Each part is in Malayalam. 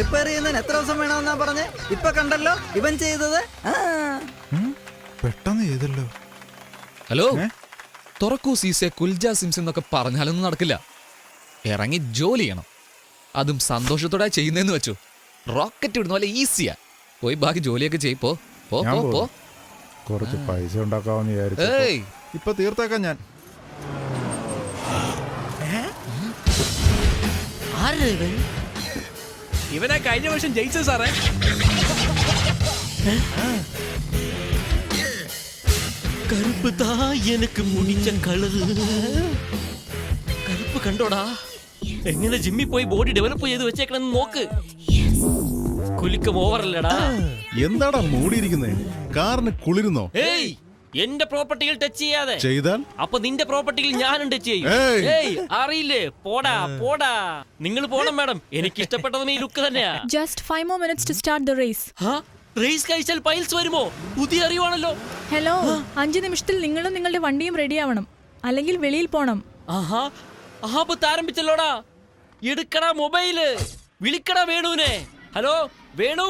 റിപ്പയർ ചെയ്യുന്നതിന് എത്ര ദിവസം വേണമെന്നാ പറഞ്ഞേ? ഇപ്പൊ കണ്ടല്ലോ ഇവൻ ചെയ്തത്. പെട്ടെന്ന് ചെയ്തല്ലോ. ഹലോ, തുറക്കൂ സീസെ കുൽജ സിംസ് എന്നൊക്കെ പറഞ്ഞാലൊന്നും നടക്കില്ല. ഇറങ്ങി ജോലി ചെയ്യണം. അതും സന്തോഷത്തോടെ ചെയ്യുന്നതെന്ന് വെച്ചു. റോക്കറ്റ് വിടുന്ന പോലെ ഈസിയാ. പോയി ബാക്കി ജോലിയൊക്കെ ചെയ്യ്. പോ പോ പോ പോ. കുറച്ച് പൈസ ഉണ്ടാക്കാമെന്ന് വിചാരിച്ചു. ഇപ്പൊ തീർത്തേക്കാം ഞാൻ. ഇവനെ കഴിഞ്ഞ വർഷം ജയിച്ചു സാറേ. கருப்பு தான் எனக்கு முடிச்ச കളറ്. കറുപ്പ് കണ്ടോടാ? എങ്ങനെ ജിമ്മിൽ പോയി ബോഡി ഡെവലപ്പ് ചെയ്ത് വെച്ചേക്കണെന്ന് നോക്ക്. കുലുക്കം ഓവറല്ലടാ. എന്താടാ മൂടിയിരിക്കുന്നേ? കാറിന് കുളിരുന്നോ? ഏയ്, എന്റെ പ്രോപ്പർട്ടിയിൽ ടച്ച് ചെയ്യാതെ ചെയ്താൽ അപ്പൊ നിന്റെ പ്രോപ്പർട്ടിയിൽ ഞാനും ടച്ച് ചെയ്യും. ഏയ്, അറിയില്ലേ? പോടാ പോടാ. നിങ്ങൾ പോണം മാഡം. എനിക്ക് ഇഷ്ടപ്പെട്ടതും ഈ ലുക്ക് തന്നെയാ. Just 5 more minutes to start the race. Race കഴിച്ചാൽ പൈൽസ് വരുമോ? പുതിയ അറിവാണല്ലോ. ഹലോ, 5 നിമിഷത്തിൽ നിങ്ങളും നിങ്ങളുടെ വണ്ടിയും റെഡി ആവണം, അല്ലെങ്കിൽ വെളിയിൽ പോണം. ആഹാ, ആപത്ത് ആരംഭിച്ചല്ലോടാ. എടുക്കടാ മൊബൈല്, വിളിക്കടാ വേണുവിനെ. ഹലോ വേണു,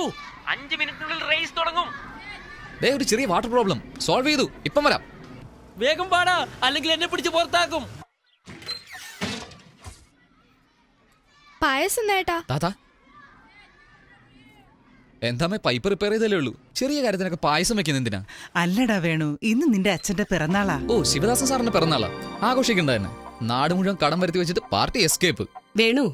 5 മിനിറ്റിനുള്ളിൽ റേസ് തുടങ്ങും. ഒരു ചെറിയ വാട്ടർ പ്രോബ്ലം സോൾവ് ചെയ്തു. ഇപ്പം വരാം. വേഗം പാടാ, അല്ലെങ്കിൽ എന്നെ പിടിച്ച് പുറത്താക്കും. പായസം നേട്ടാ. താത്താ, എന്താമേ പൈപ്പ് റിപ്പയർ ചെയ്തല്ലേ ഉള്ളൂ. ചെറിയ കാര്യത്തിനൊക്കെ പായസം വെക്കുന്ന എന്തിനാ? അല്ലടാ വേണു, ഇന്ന് നിന്റെ അച്ഛന്റെ പിറന്നാളാ. ഓ, ശിവദാസൻ സാറിന്റെ പിറന്നാളാ. ആഘോഷിക്കണ്ട തന്നെ. നാട് മുഴുവൻ കടം വരുത്തി വെച്ചിട്ട് പാർട്ടി എസ്കേപ്പ്. വേണു,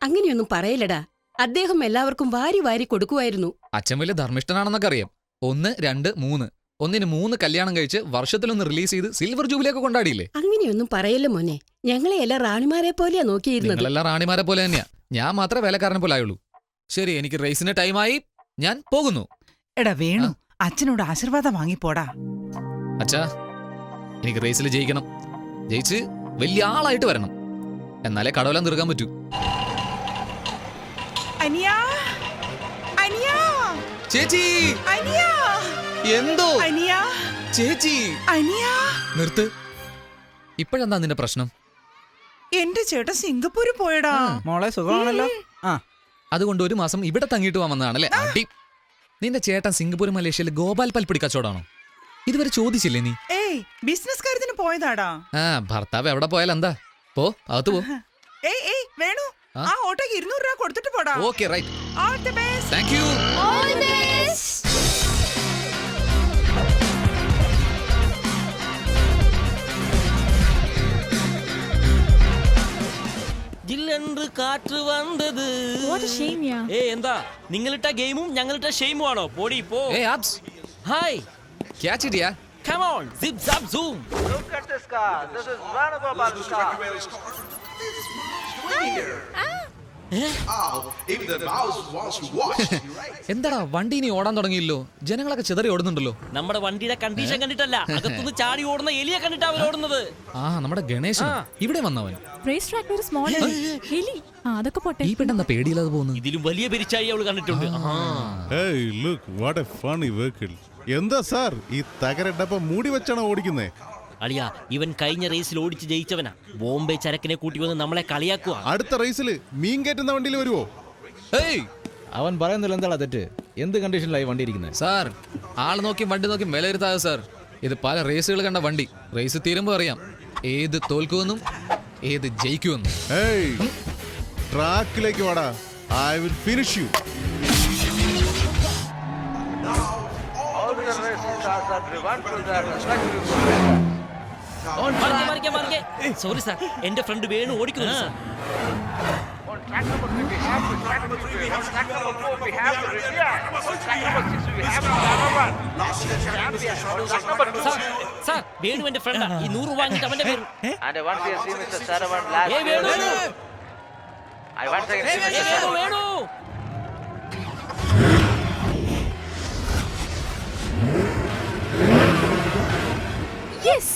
അങ്ങനെയൊന്നും പറയലടാ. അദ്ദേഹം എല്ലാവർക്കും വാരി വാരി കൊടുക്കുമായിരുന്നു. അച്ഛൻ വലിയ ധർമ്മിഷ്ഠനാണെന്നൊക്കെ അറിയാം. 1, 2, 3 ഒന്നിന് 3 കല്യാണം കഴിച്ച് വർഷത്തിലൊന്ന് റിലീസ് ചെയ്ത് സിൽവർ ജൂബിലിയൊക്കെ കൊണ്ടാടിയില്ലേ? അങ്ങനെയൊന്നും പറയല്ല മോനെ. ഞങ്ങളെ എല്ലാം റാണിമാരെ പോലെയാ നോക്കിയിരുന്നത്. നിങ്ങളെല്ലാം റാണിമാരെ പോലെ തന്നെയാ. ഞാൻ മാത്രമേ വേലക്കാരനെ പോലെ ആയുള്ളൂ. ശരി, എനിക്ക് റേസിന് ടൈമായി. ഞാൻ പോകുന്നു. എടാ വേണു, അച്ഛനോട് ആശീർവാദം വാങ്ങിപ്പോടാ. അച്ഛാ, എനിക്ക് റേസിൽ ജയിക്കണം. ജയിച്ച് വലിയ ആളായിട്ട് വരണം. എന്നാലേ കടവെല്ലാം തീർക്കാൻ പറ്റൂ. അനിയാ, അനിയാ, ചേച്ചി, അനിയാ, എന്തോ അനിയാ, ചേച്ചി, അനിയാ. നിർത്ത്. ഇപ്പോഴെന്താ നിന്റെ പ്രശ്നം? എന്റെ ചേട്ടൻ സിംഗപ്പൂര് പോയടാ. മോളെ സുഖമാണല്ലോ. അതുകൊണ്ട് 1 മാസം ഇവിടെ തങ്ങിയിട്ട് വന്നതാണല്ലേ? അടി. നിന്റെ ചേട്ടൻ സിംഗപ്പൂർ മലേഷ്യയിൽ ഗോപാൽ പൽപ്പിടി കച്ചവടാണോ? ഇതുവരെ ചോദിച്ചില്ലേ നീ? ഏയ്, ബിസിനസ് കാര്യത്തിന് പോയതാടാ. ഭർത്താവ് എവിടെ പോയാൽ എന്താ? പോ, അകത്ത് പോ. ഏയ് ഏയ് വേണു, ആ ഓട്ടോക്ക് 200 രൂപ കൊടുത്തിട്ട് പോടാ. Okay, right. All the best. Thank you. All the best. ജില്ലെன்று കാറ്റ് വന്നത്. What a shame, yeah. എന്താ നിങ്ങളിട്ട ഗെയിമും ഞങ്ങളിട്ട ഷെയിമും ആണോ? പോടി പോ. Abs. Hi, catch it yeah. come on, zip zap zoom. Look at this car. This is Ranagopal's car. എന്താടാ വണ്ടി ഇനി ഓടാൻ തുടങ്ങിയില്ലോ? ജനങ്ങളൊക്കെ ചിതറി ഓടുന്നുണ്ടല്ലോ. നമ്മുടെ വണ്ടിയുടെ കണ്ടീഷൻ കണ്ടിട്ടല്ല, അകത്തുനിന്ന് ചാടി ഓടുന്ന എലിയെ കണ്ടിട്ടാ അവർ ഓടുന്നത്. നമ്മുടെ ഗണേശൻ ഇവിടെ വന്നവൻ. Race track ഒരു small എലി. അതൊക്കെ പോട്ടെ. ഈ പെട്ടെന്താ പേടിയില്ലാതെ പോകുന്നു? ഇതിലും വലിയ പെരിച്ചായി അവള് കണ്ടിട്ടുണ്ട്. Hey, look, what a funny vehicle. എന്താ സാർ, ഈ തകരട്ടപ്പ മൂടി വെച്ചാണോ ഓടിക്കുന്നേ? അളിയാ, ഇവൻ കഴിഞ്ഞ റേസിൽ ഓടിച്ച് ജയിച്ചവനാ. ബോംബെ ചരക്കിനെ കൂട്ടി വന്ന് നമ്മളെ കളിയാക്കുക. അടുത്ത റേസില് മീൻ കയറ്റുന്ന വണ്ടിയിൽ വരുവോ? അവൻ പറയുന്നില്ല എന്താ തെറ്റ്? എന്ത് കണ്ടീഷനിലായി വണ്ടി ഇരിക്കുന്നത്? സാർ, ആള് നോക്കി വണ്ടി നോക്കി വിലയിരുത്താതെ സാർ. ഇത് പല റേസുകൾ കണ്ട വണ്ടി. റേസ് തീരുമ്പോ അറിയാം ഏത് തോൽക്കുമെന്നും ഏത് ജയിക്കുമെന്നും. ട്രാക്കിലേക്ക് വാടാ. I will finish you. All the racing cars are driven to their respective. Sorry sir, എന്റെ ഫ്രണ്ട് വേണു ഓടിക്കുന്നു sir. On track number 3 we have to track number 3 we have track number 4 we have to repair. On track number 6 we have to run. Track number 2 sir, Venu എന്റെ ഫ്രണ്ടാ. ഈ 100 വാങ്ങിട്ട് അവന്റെ പേര്. and once you see Mr. Saravan last ഏയ് Venu, I once again see Mr. Venu Saravan. Venu. Yes.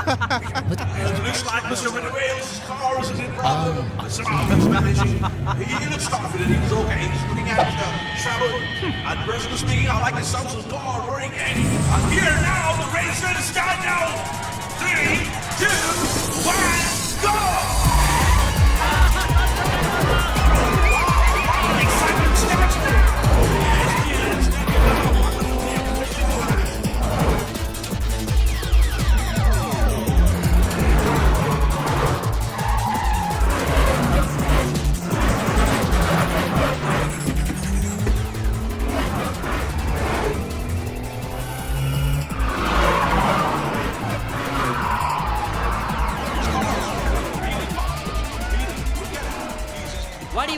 Looks like Mr. Manuel's car is in problem. He's managing. He looks confident. He's okay. He's looking at travel. And personally speaking, I like the sounds of car roaring in. And here now, the race is going to start now. 3, 2, 1, go! Excitement starts now.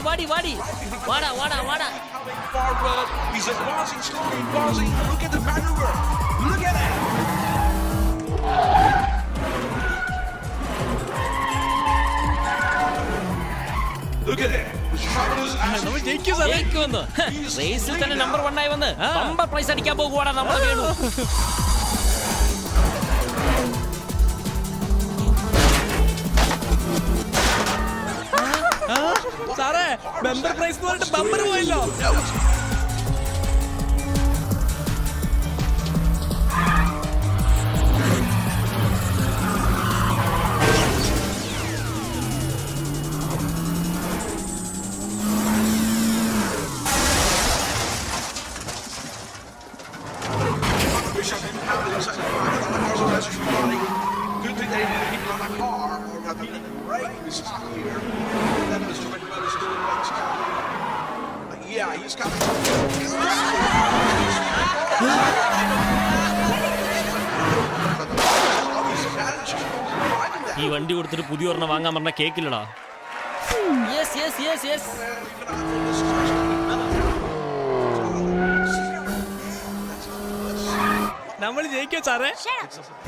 വാടി വാടാ വാടാ വാടാ. Forward. He's advancing slowly, advancing. Look at the maneuver. Look at that. Look at that. The travelers ജയിക്കുമെന്ന്. റേസിൽ തന്നെ നമ്പർ 1 ആയി വന്ന് ബമ്പർ പ്രൈസ് അടിക്കാൻ പോകുവാടാ നമ്മൾ വേണു. സാറേ മെമ്പർ പ്രൈസ് ബമ്പർ പോയല്ലോ. Good thing they didn't hit on the car or have been right in stock here. That Mr. McMillan is doing right stuff. Yeah, he's got ഈ വണ്ടി കൊടുത്തിട്ട് പുതിയ ഒരെണ്ണം വാങ്ങാൻ പറഞ്ഞ കേക്കില്ലടാ. Yes yes yes yes. നമ്മൾ ജയിക്കോ സാറേ?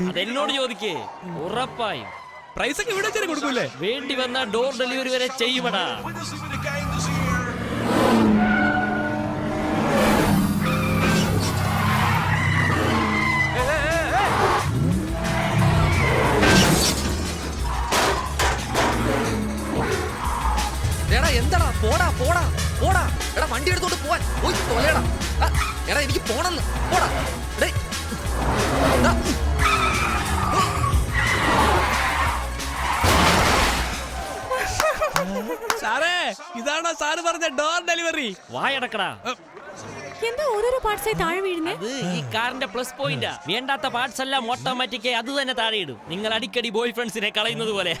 അതെന്നോട് ചോദിക്കേ. ഉറപ്പായും പ്രൈസ് ഒക്കെ ഇവിടെ വെച്ചാൽ കൊടുക്കൂലേ? വേണ്ടി വന്ന ഡോർ ഡെലിവറി വരെ ചെയ്യുമടാ. എടാ എന്താടാ പോടാ പോടാ പോടാ. എടാ വണ്ടി എടുത്തോണ്ട് പോവാൻ പോയി തൊലയടാ. എടാ എനിക്ക് പോണെന്ന് പോടാ. സാറേ ഇതാണോ സാറ് പറഞ്ഞ ഡോർ ഡെലിവറി? വായടക്കടാ. എന്താ ഓരോരോ പാർട്സായി താഴെ വീഴുന്നേ? അത് ഈ കാറിന്റെ പ്ലസ് പോയിന്റാ. വേണ്ടാത്ത പാർട്സ് എല്ലാം ഓട്ടോമാറ്റിക് അത് തന്നെ താഴെ ഇടും. നിങ്ങൾ അടിക്കടി ബോയ് ഫ്രണ്ട്സിനെ കളയുന്നത് പോലെ.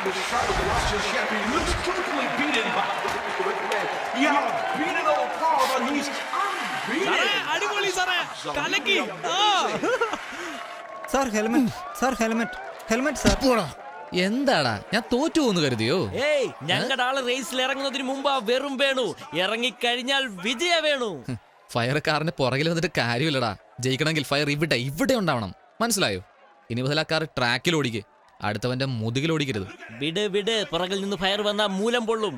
This Travis, the Austrian champion, looks totally beaten by yeah, beaten old car, but he's അടിപൊളി സാറേ കലക്കി sir helmet sir helmet helmet sir. എന്താടാ ഞാൻ തോറ്റു പോന്ന് കരുതിയോ? ഏയ് ഞങ്ങളുടെ ആള് റേസിൽ ഇറങ്ങുന്നതിന് മുമ്പ് വെറും വേണു, ഇറങ്ങിക്കഴിഞ്ഞാൽ വിജയ വേണു. ഫയർ കാറിന്റെ പുറകിൽ വന്നിട്ട് കാര്യമില്ലടാ. ജയിക്കണമെങ്കിൽ ഫയർ ഇവിടെ ഉണ്ടാവണം. മനസ്സിലായോ? ഇനി മുതൽ ആ കാർ ട്രാക്കിൽ ഓടിക്ക്, അടുത്തവന്റെ മുതുകിൽ ഓടിക്കരുത്. വിട് പുറകിൽ നിന്ന് ഫയർ വന്നാ മൂലം പൊള്ളും.